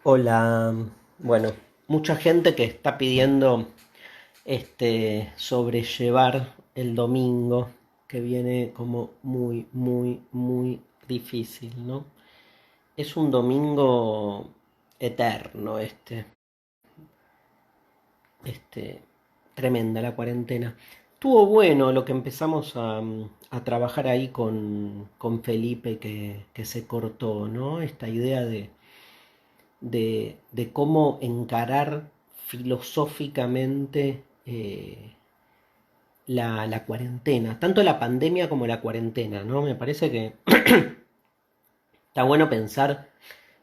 Hola, bueno, mucha gente que está pidiendo sobrellevar el domingo, que viene como muy, muy, muy difícil, ¿no? Es un domingo eterno este, tremenda la cuarentena. Estuvo bueno lo que empezamos a trabajar ahí con Felipe que se cortó, ¿no? Esta idea de cómo encarar filosóficamente la cuarentena, tanto la pandemia como la cuarentena, ¿no? Me parece que está bueno pensar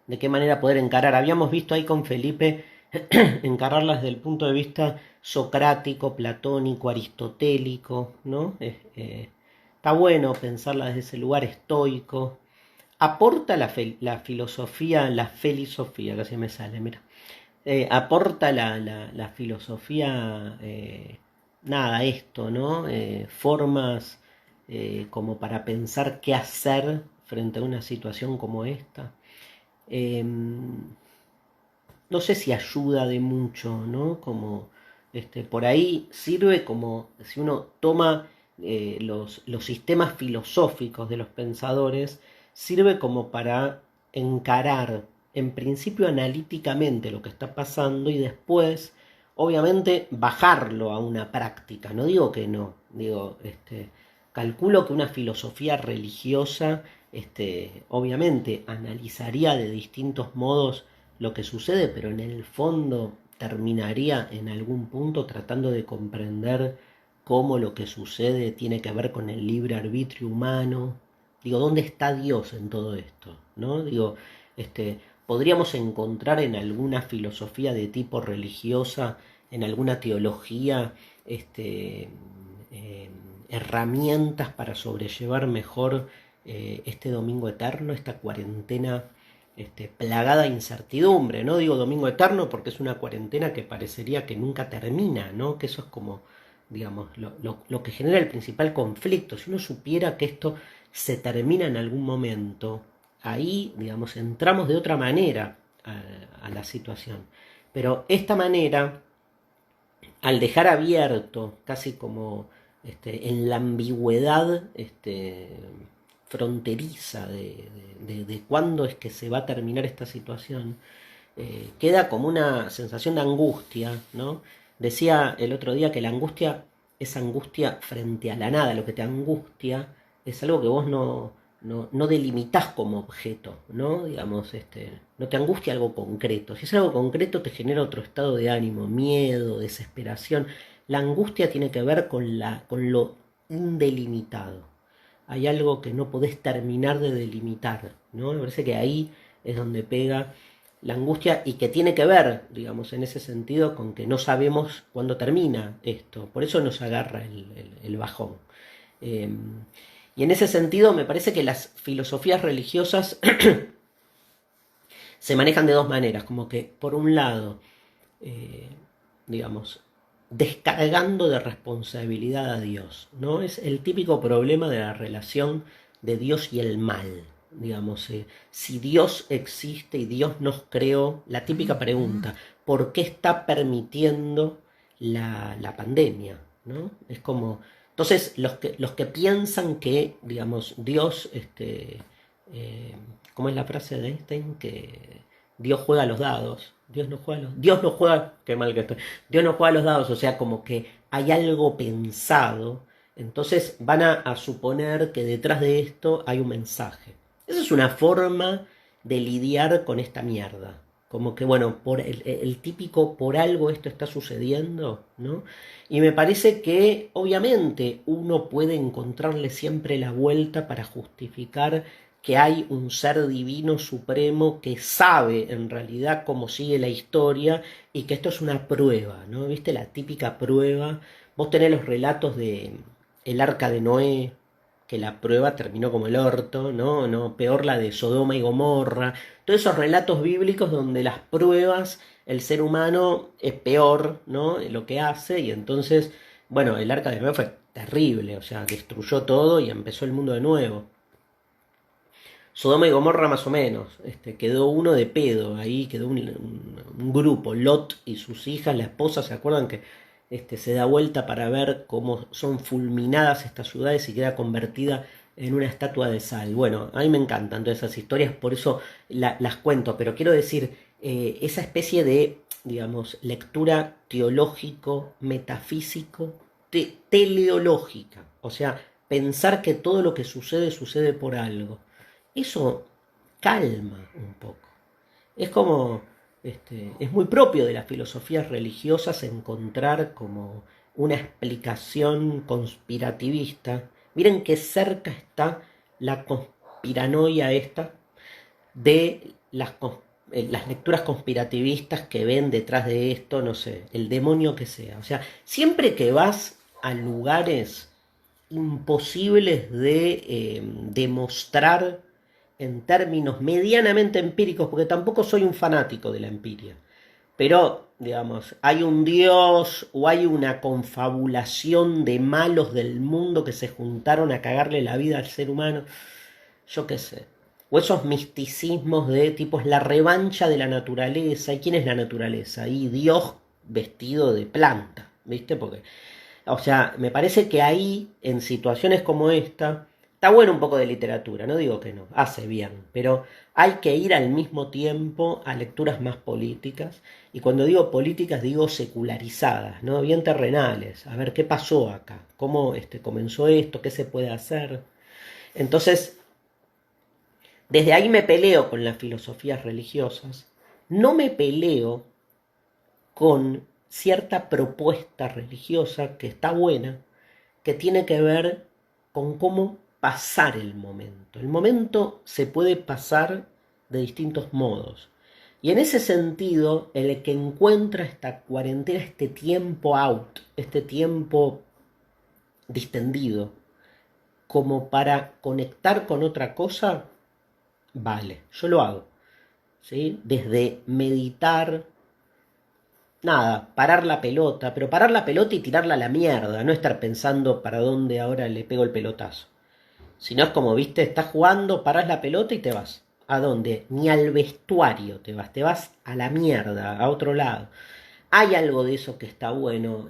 de qué manera poder encarar. Habíamos visto ahí con Felipe encararlas desde el punto de vista socrático, platónico, aristotélico, ¿no? Está bueno pensarla desde ese lugar estoico. Aporta la filosofía, la felisofía, casi me sale, mira. Aporta la filosofía, nada, esto, ¿no? Formas como para pensar qué hacer frente a una situación como esta. No sé si ayuda de mucho, ¿no? Como por ahí sirve como si uno toma los sistemas filosóficos de los pensadores, sirve como para encarar en principio analíticamente lo que está pasando y después, obviamente, bajarlo a una práctica. No digo que no, digo, calculo que una filosofía religiosa, obviamente, analizaría de distintos modos lo que sucede, pero en el fondo terminaría en algún punto tratando de comprender cómo lo que sucede tiene que ver con el libre arbitrio humano. Digo, ¿dónde está Dios en todo esto? ¿No? Digo, podríamos encontrar en alguna filosofía de tipo religiosa, en alguna teología, eh, herramientas para sobrellevar mejor este domingo eterno, esta cuarentena plagada de incertidumbre. No digo domingo eterno porque es una cuarentena que parecería que nunca termina, ¿no? Que eso es como, digamos, lo que genera el principal conflicto. Si uno supiera que esto se termina en algún momento, ahí, digamos, entramos de otra manera a la situación. Pero esta manera, al dejar abierto, casi como en la ambigüedad fronteriza de cuándo es que se va a terminar esta situación, queda como una sensación de angustia, ¿no? Decía el otro día que la angustia es angustia frente a la nada, lo que te angustia es algo que vos no delimitás como objeto, ¿no? Digamos, no te angustia algo concreto. Si es algo concreto te genera otro estado de ánimo, miedo, desesperación. La angustia tiene que ver con lo indelimitado. Hay algo que no podés terminar de delimitar, ¿no? Me parece que ahí es donde pega la angustia y que tiene que ver, digamos, en ese sentido con que no sabemos cuándo termina esto. Por eso nos agarra el bajón. Eh, y en ese sentido me parece que las filosofías religiosas se manejan de dos maneras, como que por un lado, eh, digamos, descargando de responsabilidad a Dios, ¿no? Es el típico problema de la relación de Dios y el mal, digamos, si Dios existe y Dios nos creó, la típica pregunta, ¿por qué está permitiendo la pandemia? ¿No? Es como, entonces los que piensan que, digamos, Dios, eh, ¿cómo es la frase de Einstein? Que Dios juega a los dados. Dios no juega, qué mal que estoy. Dios no juega a los dados, o sea, como que hay algo pensado. Entonces van a suponer que detrás de esto hay un mensaje. Esa es una forma de lidiar con esta mierda. Como que, bueno, por el típico por algo esto está sucediendo, ¿no? Y me parece que obviamente uno puede encontrarle siempre la vuelta para justificar que hay un ser divino supremo que sabe en realidad cómo sigue la historia y que esto es una prueba, ¿no? ¿Viste la típica prueba? Vos tenés los relatos de el arca de Noé, que la prueba terminó como el orto, ¿no? No, peor la de Sodoma y Gomorra. Todos esos relatos bíblicos donde las pruebas, el ser humano es peor, ¿no? Lo que hace y entonces, bueno, el arca de Noé fue terrible, o sea, destruyó todo y empezó el mundo de nuevo. Sodoma y Gomorra más o menos, quedó uno de pedo, ahí quedó un grupo, Lot y sus hijas, la esposa, ¿se acuerdan que se da vuelta para ver cómo son fulminadas estas ciudades y queda convertida en una estatua de sal? Bueno, a mí me encantan todas esas historias, por eso las cuento, pero quiero decir, esa especie de, digamos, lectura teológico, metafísico, teleológica, o sea, pensar que todo lo que sucede sucede por algo. Eso calma un poco. Es como, es muy propio de las filosofías religiosas encontrar como una explicación conspirativista. Miren qué cerca está la conspiranoia esta de las lecturas conspirativistas que ven detrás de esto, no sé, el demonio que sea. O sea, siempre que vas a lugares imposibles de demostrar en términos medianamente empíricos, porque tampoco soy un fanático de la empiria, pero, digamos, hay un dios o hay una confabulación de malos del mundo que se juntaron a cagarle la vida al ser humano, yo qué sé. O esos misticismos de tipo es la revancha de la naturaleza. ¿Y quién es la naturaleza? Y Dios vestido de planta, ¿viste? Porque, o sea, me parece que ahí, en situaciones como esta, está bueno un poco de literatura, no digo que no, hace bien, pero hay que ir al mismo tiempo a lecturas más políticas, y cuando digo políticas digo secularizadas, ¿no? Bien terrenales, a ver qué pasó acá, cómo comenzó esto, qué se puede hacer. Entonces, desde ahí me peleo con las filosofías religiosas, no me peleo con cierta propuesta religiosa que está buena, que tiene que ver con cómo pasar el momento. El momento se puede pasar de distintos modos. Y en ese sentido, el que encuentra esta cuarentena, este tiempo out, este tiempo distendido, como para conectar con otra cosa, vale, yo lo hago. ¿Sí? Desde meditar, nada, parar la pelota, pero parar la pelota y tirarla a la mierda, no estar pensando para dónde ahora le pego el pelotazo. Si no es como, viste, estás jugando, parás la pelota y te vas. ¿A dónde? Ni al vestuario te vas a la mierda, a otro lado. Hay algo de eso que está bueno,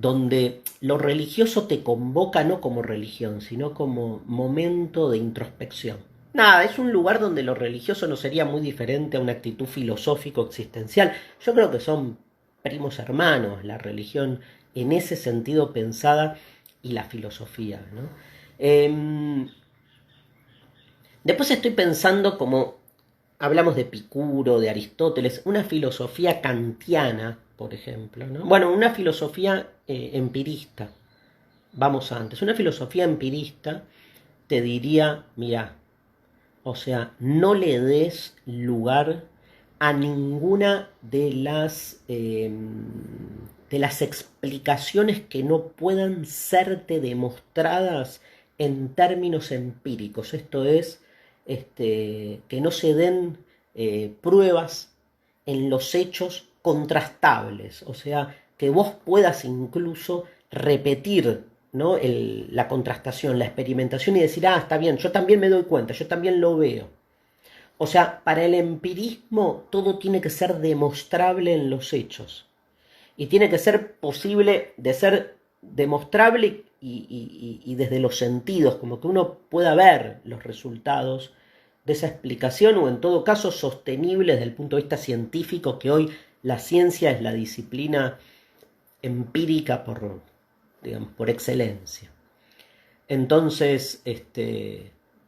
donde lo religioso te convoca no como religión, sino como momento de introspección. Nada, es un lugar donde lo religioso no sería muy diferente a una actitud filosófico-existencial. Yo creo que son primos hermanos, la religión en ese sentido pensada y la filosofía, ¿no? Después estoy pensando como hablamos de Epicuro, de Aristóteles, una filosofía kantiana, por ejemplo, ¿no? Bueno, una filosofía empirista. Vamos antes, una filosofía empirista te diría, mira, o sea, no le des lugar a ninguna de las explicaciones que no puedan serte demostradas en términos empíricos. Esto es, que no se den pruebas en los hechos contrastables. O sea, que vos puedas incluso repetir, ¿no? La contrastación, la experimentación y decir, ah, está bien, yo también me doy cuenta, yo también lo veo. O sea, para el empirismo todo tiene que ser demostrable en los hechos. Y tiene que ser posible de ser demostrable y desde los sentidos, como que uno pueda ver los resultados de esa explicación o en todo caso sostenible desde el punto de vista científico, que hoy la ciencia es la disciplina empírica digamos, por excelencia. Entonces,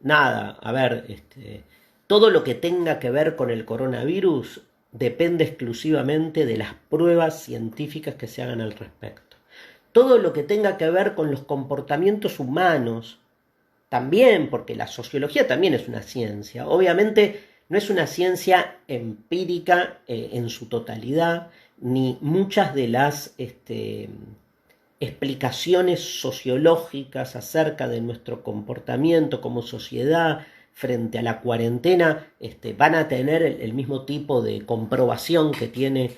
nada, a ver, todo lo que tenga que ver con el coronavirus depende exclusivamente de las pruebas científicas que se hagan al respecto. Todo lo que tenga que ver con los comportamientos humanos, también, porque la sociología también es una ciencia. Obviamente no es una ciencia empírica en su totalidad, ni muchas de las explicaciones sociológicas acerca de nuestro comportamiento como sociedad frente a la cuarentena van a tener el mismo tipo de comprobación que tiene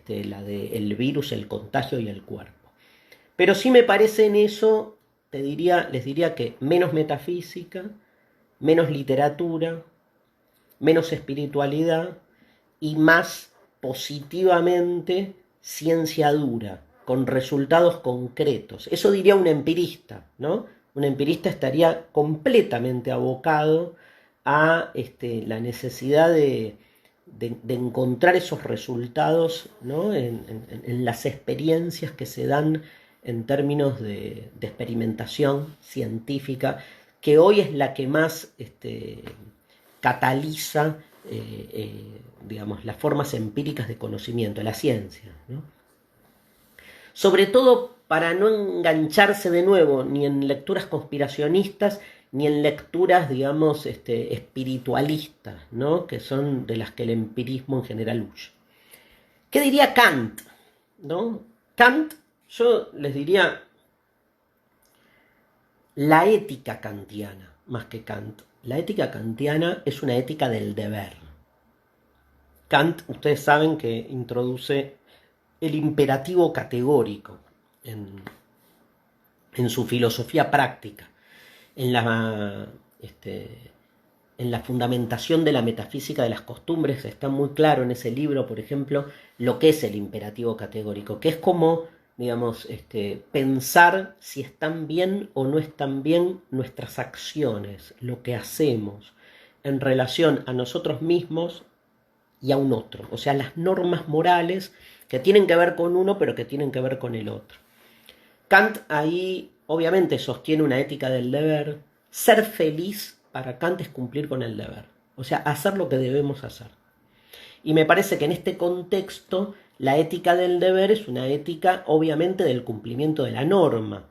la del virus, el contagio y el cuerpo. Pero sí me parece en eso, les diría que menos metafísica, menos literatura, menos espiritualidad y más positivamente ciencia dura, con resultados concretos. Eso diría un empirista, ¿no? Un empirista estaría completamente abocado a la necesidad de encontrar esos resultados, ¿no? en las experiencias que se dan en términos de experimentación científica, que hoy es la que más cataliza digamos, las formas empíricas de conocimiento, la ciencia, ¿no? Sobre todo para no engancharse de nuevo ni en lecturas conspiracionistas ni en lecturas, digamos, espiritualistas, ¿no? Que son de las que el empirismo en general huye. ¿Qué diría Kant? ¿No? Kant, yo les diría la ética kantiana, más que Kant. La ética kantiana es una ética del deber. Kant, ustedes saben que introduce el imperativo categórico en su filosofía práctica, en la fundamentación de la metafísica de las costumbres. Está muy claro en ese libro, por ejemplo, lo que es el imperativo categórico, que es como, digamos, pensar si están bien o no están bien nuestras acciones, lo que hacemos en relación a nosotros mismos y a un otro, o sea, las normas morales que tienen que ver con uno, pero que tienen que ver con el otro. Kant ahí obviamente sostiene una ética del deber. Ser feliz para Kant es cumplir con el deber, o sea, hacer lo que debemos hacer. Y me parece que en este contexto la ética del deber es una ética obviamente del cumplimiento de la norma.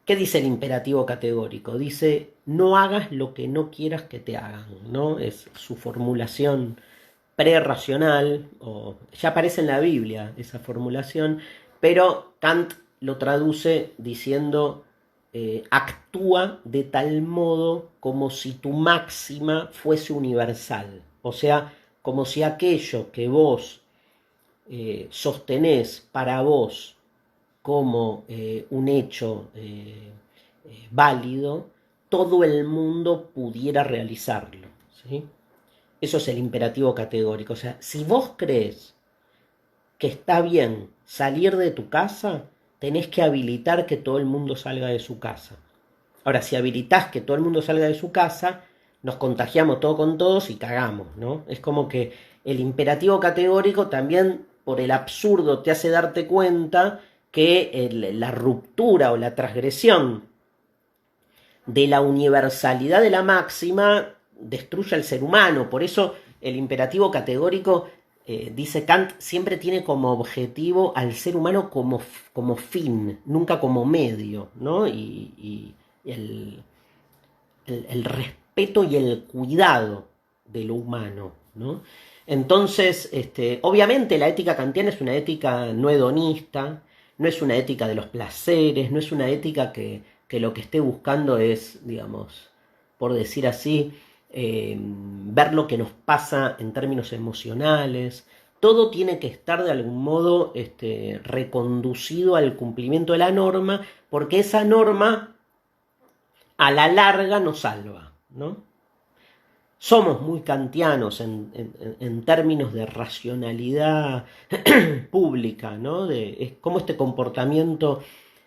¿Qué dice el imperativo categórico? Dice, no hagas lo que no quieras que te hagan, ¿no? Es su formulación prerracional, o ya aparece en la Biblia esa formulación, pero Kant lo traduce diciendo actúa de tal modo como si tu máxima fuese universal, o sea, como si aquello que vos sostenés para vos como un hecho válido, todo el mundo pudiera realizarlo, ¿sí? Eso es el imperativo categórico. O sea, si vos crees que está bien salir de tu casa, tenés que habilitar que todo el mundo salga de su casa. Ahora, si habilitás que todo el mundo salga de su casa, nos contagiamos todo con todos y cagamos, ¿no? Es como que el imperativo categórico también, por el absurdo, te hace darte cuenta que la ruptura o la transgresión de la universalidad de la máxima destruye al ser humano. Por eso el imperativo categórico, dice Kant, siempre tiene como objetivo al ser humano como fin, nunca como medio, ¿no? Y el respeto y el cuidado de lo humano, ¿no? Entonces, obviamente la ética kantiana es una ética no hedonista, no es una ética de los placeres, no es una ética que lo que esté buscando es, digamos, por decir así, ver lo que nos pasa en términos emocionales. Todo tiene que estar de algún modo reconducido al cumplimiento de la norma, porque esa norma a la larga nos salva, ¿no? Somos muy kantianos en términos de racionalidad pública, ¿no? De cómo este comportamiento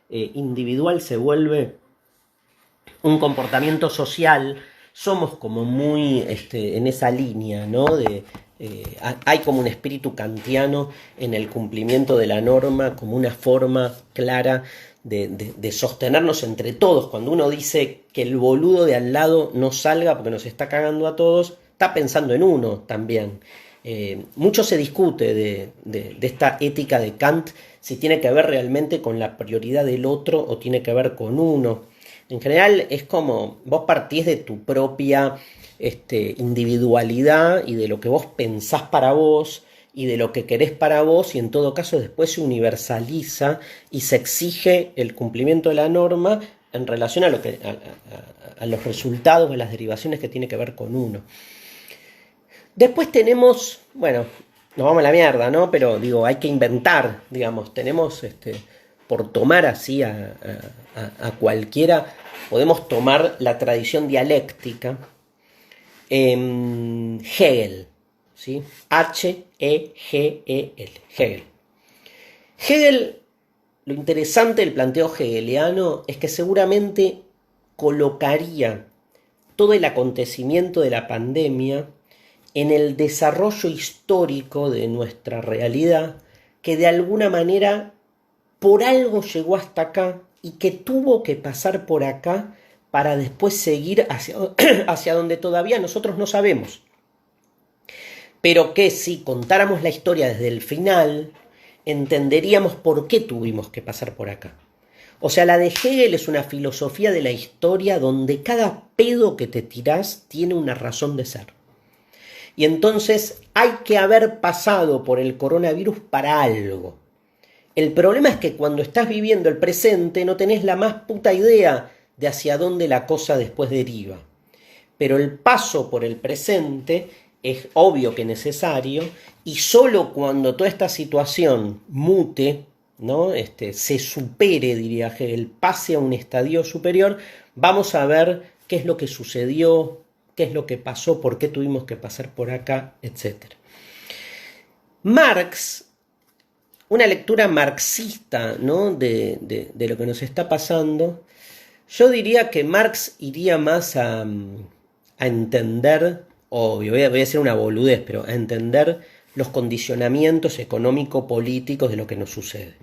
individual se vuelve un comportamiento social. Somos como muy en esa línea, ¿no? Hay como un espíritu kantiano en el cumplimiento de la norma, como una forma clara de sostenernos entre todos. Cuando uno dice que el boludo de al lado no salga porque nos está cagando a todos, está pensando en uno también. Mucho se discute de esta ética de Kant, si tiene que ver realmente con la prioridad del otro o tiene que ver con uno. En general es como vos partís de tu propia individualidad y de lo que vos pensás para vos y de lo que querés para vos, y en todo caso después se universaliza y se exige el cumplimiento de la norma en relación a los resultados, a las derivaciones que tiene que ver con uno. Después tenemos, bueno, nos vamos a la mierda, ¿no? Pero digo, hay que inventar, digamos, tenemos, por tomar así a cualquiera, podemos tomar la tradición dialéctica, Hegel, ¿sí? H-E-G-E-L, Hegel. Hegel, lo interesante del planteo hegeliano es que seguramente colocaría todo el acontecimiento de la pandemia en el desarrollo histórico de nuestra realidad, que de alguna manera por algo llegó hasta acá y que tuvo que pasar por acá para después seguir hacia donde todavía nosotros no sabemos. Pero que si contáramos la historia desde el final, entenderíamos por qué tuvimos que pasar por acá. O sea, la de Hegel es una filosofía de la historia donde cada pedo que te tirás tiene una razón de ser. Y entonces hay que haber pasado por el coronavirus para algo. El problema es que cuando estás viviendo el presente no tenés la más puta idea de hacia dónde la cosa después deriva. Pero el paso por el presente es obvio que necesario, y solo cuando toda esta situación mute, ¿no? Se supere, diría Hegel, pase a un estadio superior, vamos a ver qué es lo que sucedió, qué es lo que pasó, por qué tuvimos que pasar por acá, etc. Marx, una lectura marxista, ¿no? de lo que nos está pasando, yo diría que Marx iría más a entender, obvio, voy a decir una boludez, pero a entender los condicionamientos económico-políticos de lo que nos sucede.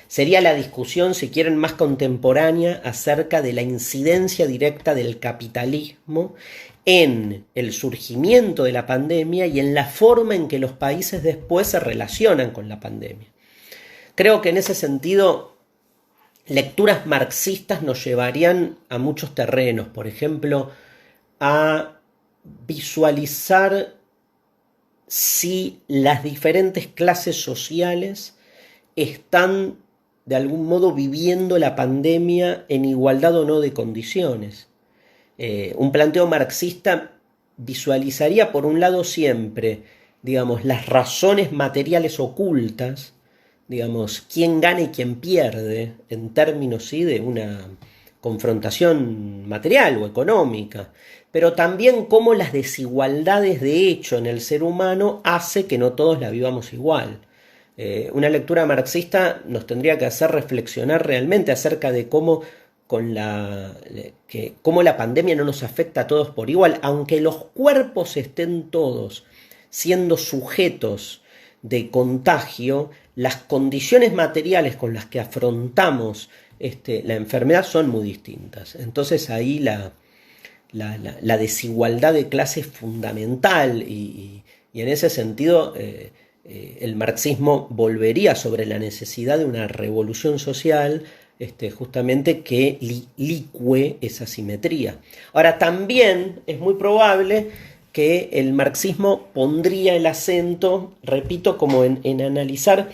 Sería la discusión, si quieren, más contemporánea acerca de la incidencia directa del capitalismo en el surgimiento de la pandemia y en la forma en que los países después se relacionan con la pandemia. Creo que en ese sentido lecturas marxistas nos llevarían a muchos terrenos, por ejemplo, a visualizar si las diferentes clases sociales están de algún modo viviendo la pandemia en igualdad o no de condiciones. Un planteo marxista visualizaría por un lado siempre, digamos, las razones materiales ocultas, digamos, quién gana y quién pierde en términos, sí, de una confrontación material o económica, pero también cómo las desigualdades de hecho en el ser humano hace que no todos la vivamos igual. Una lectura marxista nos tendría que hacer reflexionar realmente acerca de cómo la pandemia no nos afecta a todos por igual, aunque los cuerpos estén todos siendo sujetos de contagio, las condiciones materiales con las que afrontamos la enfermedad son muy distintas. Entonces ahí la desigualdad de clase es fundamental y en ese sentido el marxismo volvería sobre la necesidad de una revolución social justamente que licúe esa simetría. Ahora, también es muy probable que el marxismo pondría el acento, repito, como en analizar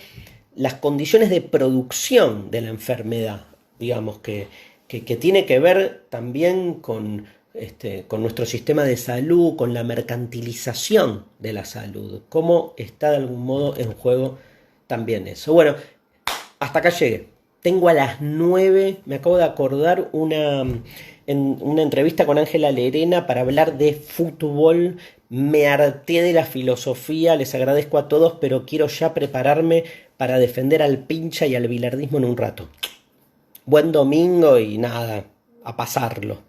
las condiciones de producción de la enfermedad, digamos, que tiene que ver también con nuestro sistema de salud, con la mercantilización de la salud, cómo está de algún modo en juego también eso. Bueno, hasta acá llegué. Tengo a las 9, me acabo de acordar, una entrevista con Ángela Lerena para hablar de fútbol. Me harté de la filosofía, les agradezco a todos, pero quiero ya prepararme para defender al pincha y al bilardismo en un rato. Buen domingo y nada, a pasarlo.